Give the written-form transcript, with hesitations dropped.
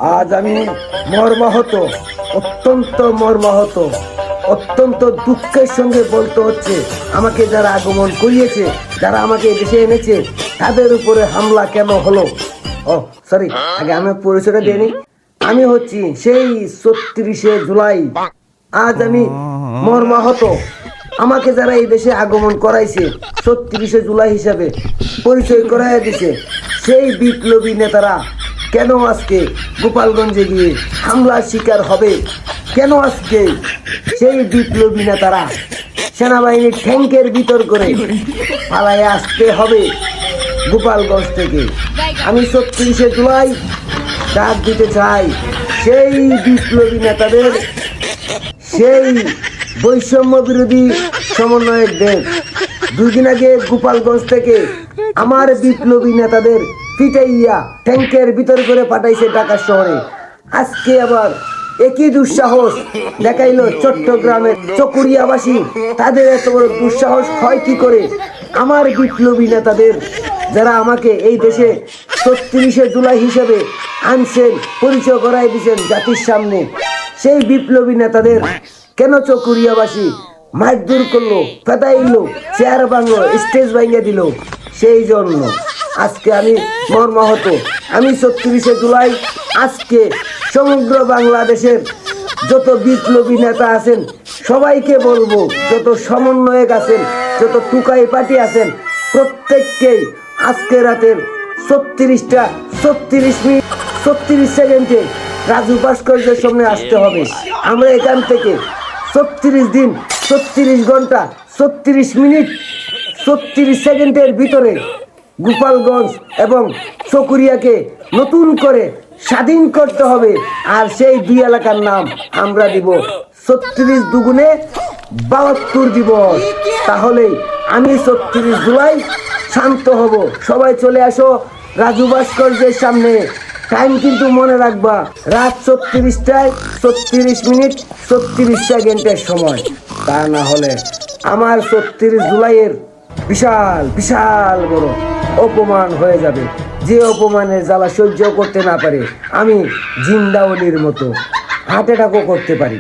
আজ আমি মর্মাহত, অত্যন্ত মর্মাহত, অত্যন্ত দুঃখের সঙ্গে বলতে হচ্ছে, আমাকে যারা আগমন করিয়েছে, যারা আমাকে দেশে এনেছে, তাদের উপরে হামলা কেন হলো। ও সরি, আগে আমি পরিচয়টা দিয়ে নিই। আমি হচ্ছি সেই ৩৬শে জুলাই। আজ আমি মর্মাহত। আমাকে যারা এই দেশে আগমন করাইছে ৩৬শে জুলাই হিসাবে পরিচয় করাইয়া দিছে, সেই বিপ্লবী নেতারা কেন আজকে গোপালগঞ্জে গিয়ে হামলার শিকার হবে? কেন আজকে সেই বিপ্লবী নেতারা সেনাবাহিনীর ট্যাঙ্কের ভিতর করে পালাইয়া আসতে হবে গোপালগঞ্জ থেকে? আমি ৩৬শে জুলাই ডাক দিতে চাই সেই বিপ্লবী নেতাদের, সেই বৈষম্য বিরোধী সমন্বয়কদের। ২ দিন আগে গোপালগঞ্জ থেকে আমার বিপ্লবী নেতাদের পিটাইয়া ট্যাঙ্কের ভিতর করে পাঠাইছে ঢাকা শহরে। আজকে আবার একই দুঃসাহস দেখাইলো চট্টগ্রামের চকুরিয়াবাসী। তাদের এত বড় দুঃসাহস হয় কি করে? আমার বিপ্লবী নেতাদের, যারা আমাকে এই দেশে ৩৬শে জুলাই হিসেবে আনছেন, পরিচয় করাই দিয়েছেন জাতির সামনে, সেই বিপ্লবী নেতাদের কেন চকুরিয়াবাসী মারধর করলো, ফেদাইলো, চেয়ার ভাঙলো, স্টেজ ভাঙিয়ে দিল? সেই জন্য আজকে আমি মর্মাহত। আমি ৩৬শে জুলাই আজকে সমগ্র বাংলাদেশের যত বিপ্লবী নেতা আছেন সবাইকে বলবো, যত সমন্বয়ক আছেন, যত টুকাই পার্টি আছেন, প্রত্যেককেই আজকে রাতের ৩৬ মিনিট ৩৬ সেকেন্ডে রাজু ভাস্কর্যের সামনে আসতে হবে। আমরা এখান থেকে ৩৬ দিন ৩৬ ঘন্টা ৩৬ মিনিট ৩৬ সেকেন্ডের ভিতরে গোপালগঞ্জ এবং চকুরিয়াকে নতুন করে স্বাধীন করতে হবে। আর সেই ২ এলাকার নাম আমরা দিব ৩৬ দুগুণে ৭২ দিবস। তাহলেই আমি ৩৬ জুলাই শান্ত হব। সবাই চলে আসো রাজু ভাস্কর্যের সামনে। টাইম কিন্তু মনে রাখবা, রাত ৩৬টায় ৩৬ মিনিট ৩৬ সেকেন্ডের সময়। তা না হলে আমার ৩৬ জুলাইয়ের বিশাল বিশাল বড় অপমান হয়ে যাবে। যে অপমানের জ্বালা সহ্য করতে না পারে, আমি জিন্দাওয়ালির মতো হার্ট অ্যাটাকও করতে পারি।